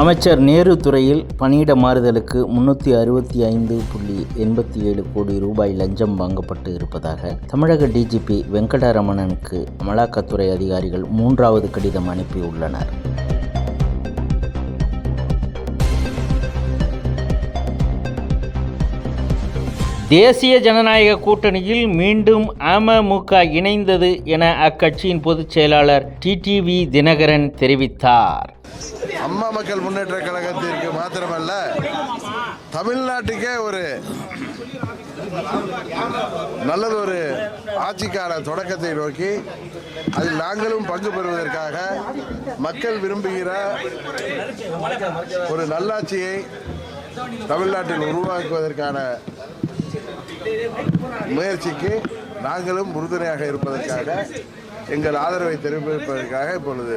அமைச்சர் நேரு துறையில் பணியிட மாறுதலுக்கு 365.87 கோடி ரூபாய் லஞ்சம் வாங்கப்பட்டு இருப்பதாக தமிழக டிஜிபி வெங்கடரமணனுக்கு அமலாக்கத்துறை அதிகாரிகள் 3வது கடிதம் அனுப்பியுள்ளனர். தேசிய ஜனநாயக கூட்டணியில் மீண்டும் அமமுக இணைந்தது என அக்கட்சியின் பொதுச் செயலாளர் டிடிவி தினகரன் தெரிவித்தார். அம்மா மக்கள் முன்னேற்ற கழகத்திற்கு மாத்திரமல்ல, தமிழ்நாட்டுக்கே ஒரு நல்லதொரு ஆட்சிக்கான தொடக்கத்தை நோக்கி அதில் நாங்களும் பங்கு பெறுவதற்காக மக்கள் விரும்புகிற ஒரு நல்லாட்சியை தமிழ்நாட்டில் உருவாக்குவதற்கான முயற்சிக்கு நாங்களும் உறுதுணையாக இருப்பதற்காக எங்கள் ஆதரவை தெரிவிப்பதற்காக இப்பொழுது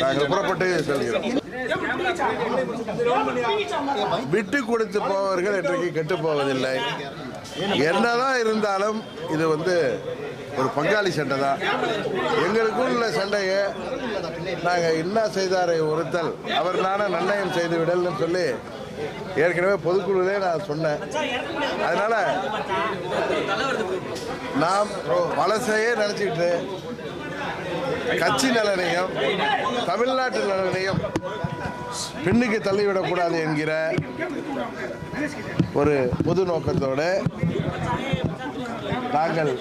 நாங்கள் புறப்பட்டு செல்கிறோம். விட்டு கொடுத்து போவர்கள் இன்றைக்கு கெட்டு போவதில்லை. என்னதான் இருந்தாலும் இது ஒரு பங்காளி சண்டை தான். எங்களுக்குள்ள சண்டையை நாங்கள் இன்னா செய்தாரை ஒருத்தல் அவர் நான நிர்ணயம் செய்து விடல்னு சொல்லி ஏற்கனவே பொதுக்குழுவிலே நான் சொன்னேன். அதனால நாம் வலசையே நினைச்சிட்டு கட்சி நலனையும் தமிழ்நாட்டு நலனையும் பின்னுக்கு தள்ளிவிடக்கூடாது என்கிற ஒரு பொது நோக்கத்தோடு நாங்கள்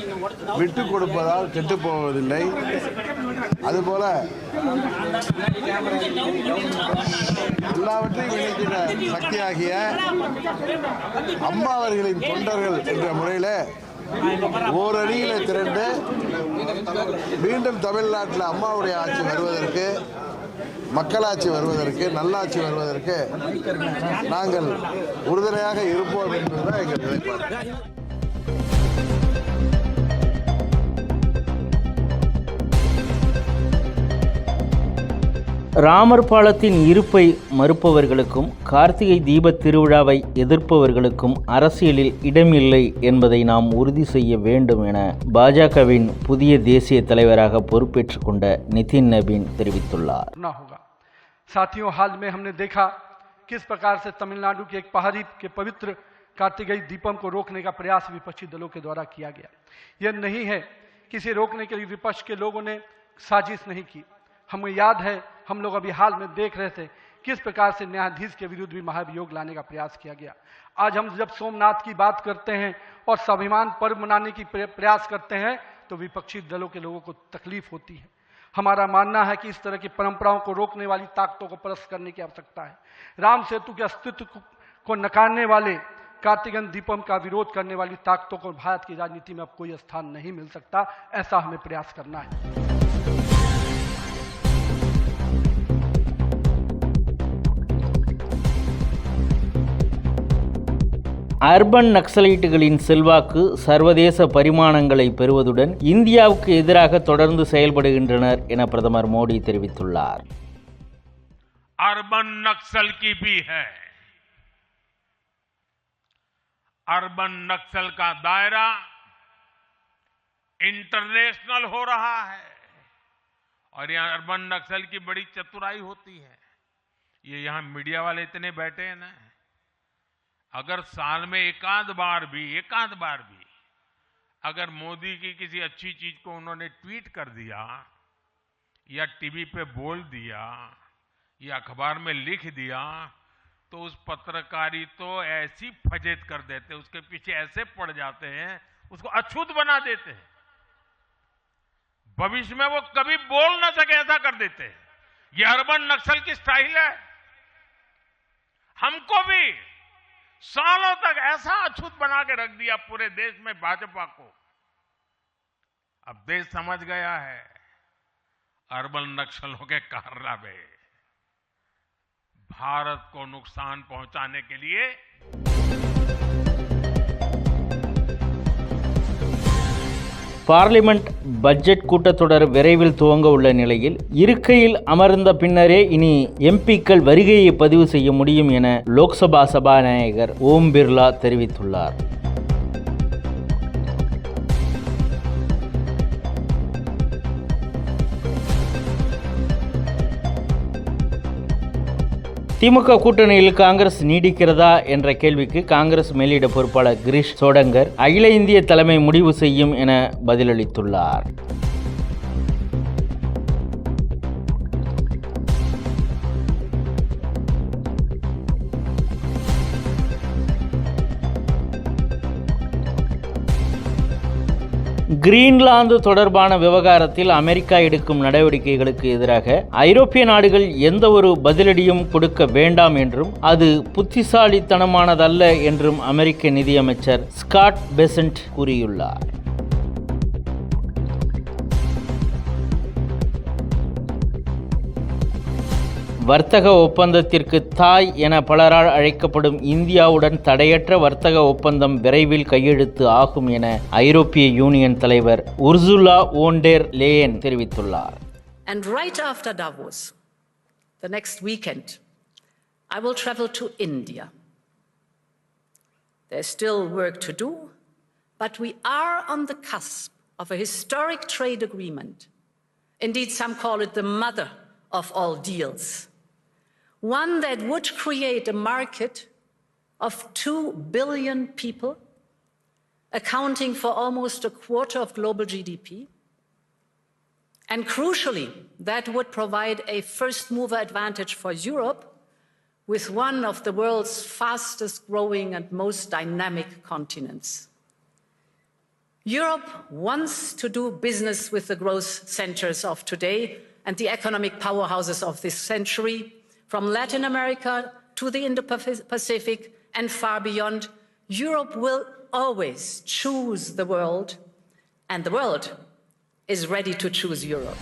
விட்டு கொடுப்பதால் கெட்டு போவதில்லை. அதுபோல எல்லாவற்றையும் இணைக்கிற சக்தியாகிய அம்மா அவர்களின் தொண்டர்கள் என்ற முறையில் ஓரடியில் திரண்டு மீண்டும் தமிழ்நாட்டில் அம்மாவுடைய ஆட்சி வருவதற்கு, மக்களாட்சி வருவதற்கு, நல்லாட்சி வருவதற்கு நாங்கள் உறுதுணையாக இருப்போம் என்பதுதான் எங்கள் நிலைப்பாடு. ராமர் பாலத்தின் இருப்பை மறுப்பவர்களுக்கும் கார்த்திகை தீபத் திருவிழாவை எதிர்ப்பவர்களுக்கும் அரசியலில் இடமில்லை என்பதை நாம் உறுதி செய்ய வேண்டும் என பாஜகவின் புதிய தேசிய தலைவராக பொறுப்பேற்றுக் கொண்ட நிதின் நபீன் தெரிவித்துள்ளார். साथियों, हाल में हमने देखा किस प्रकार से तमिलनाडु के एक पहाड़ी के पवित्र कार्तिकेय दीपम को रोकने का प्रयास विपक्षी दलों के द्वारा किया गया। यह नहीं है किसी रोकने के लिए विपक्ष के लोगों ने साजिश नहीं की। हमें याद है, हम लोग अभी हाल में देख रहे थे किस प्रकार से न्यायाधीश के विरुद्ध भी महाभियोग लाने का प्रयास किया गया। आज हम जब सोमनाथ की बात करते हैं और स्वाभिमान पर्व मनाने की प्रयास करते हैं तो विपक्षी दलों के लोगों को तकलीफ होती है। हमारा मानना है कि इस तरह की परंपराओं को रोकने वाली ताकतों को परास्त करने की आवश्यकता है। राम सेतु के अस्तित्व को नकारने वाले कार्तिकेय दीपम का विरोध करने वाली ताकतों को भारत की राजनीति में अब कोई स्थान नहीं मिल सकता। ऐसा हमें प्रयास करना है। அர்பன் நக்சலைட்டுகளின் செல்வாக்கு சர்வதேச பரிமாணங்களை பெறுவதுடன் இந்தியாவுக்கு எதிராக தொடர்ந்து செயல்படுகின்றனர் என பிரதமர் மோடி தெரிவித்துள்ளார். अर्बन नक्सल की भी है। अर्बन नक्सल का दायरा इंटरनेशनल हो रहा है और यहाँ अर्बन नक्सल की बड़ी चतुराई होती है। ये यहाँ मीडिया वाले इतने बैठे हैं ना, अगर साल में एकाध बार भी अगर मोदी की किसी अच्छी चीज को उन्होंने ट्वीट कर दिया या टीवी पे बोल दिया या अखबार में लिख दिया तो उस पत्रकारी तो ऐसी फजेत कर देते, उसके पीछे ऐसे पड़ जाते हैं, उसको अछूत बना देते हैं। भविष्य में वो कभी बोल ना सके ऐसा कर देते हैं। ये अर्बन नक्सल की स्टाइल है। हमको भी सालों तक ऐसा अछूत बना के रख दिया पूरे देश में भाजपा को। अब देश समझ गया है अर्बन नक्सलों के कारनामे भारत को नुकसान पहुंचाने के लिए பார்லிமெண்ட் பட்ஜெட் கூட்டத்தொடர் விரைவில் துவங்க உள்ள நிலையில் இருக்கையில் அமர்ந்த பின்னரே இனி எம்பிக்கள் வருகையை பதிவு செய்ய முடியும் என லோக்சபா சபாநாயகர் ஓம் பிர்லா தெரிவித்துள்ளார். திமுக கூட்டணியில் காங்கிரஸ் நீடிக்கிறதா என்ற கேள்விக்கு காங்கிரஸ் மேலிட பொறுப்பாளர் கிரீஷ் சோடங்கர் அகில இந்திய தலைமை முடிவு செய்யும் என பதிலளித்துள்ளார். கிரீன்லாந்து தொடர்பான விவகாரத்தில் அமெரிக்கா எடுக்கும் நடவடிக்கைகளுக்கு எதிராக ஐரோப்பிய நாடுகள் எந்த ஒரு பதிலடியும் கொடுக்க வேண்டாம் என்றும் அது புத்திசாலித்தனமானதல்ல என்றும் அமெரிக்க நிதியமைச்சர் ஸ்காட் பெசன்ட் கூறியுள்ளார். வர்த்தக ஒப்பந்தத்திற்கு தாய் என பலரால் அழைக்கப்படும் இந்தியாவுடன் தடையற்ற வர்த்தக ஒப்பந்தம் விரைவில் கையெழுத்து ஆகும் என ஐரோப்பிய யூனியன் தலைவர் உர்சுலா வோன் டெர் லேயன் தெரிவித்துள்ளார். And right after Davos, the next weekend, I will travel to India. There's still work to do, but we are on the cusp of a historic trade agreement. Indeed, some call it the mother of all deals. One that would create a market of 2 billion people, accounting for almost a quarter of global GDP. And crucially, that would provide a first-mover advantage for Europe, with one of the world's fastest-growing and most dynamic continents. Europe wants to do business with the growth centers of today and the economic powerhouses of this century, from Latin America to the Indo-Pacific and far beyond. Europe will always choose the world, and the world is ready to choose Europe.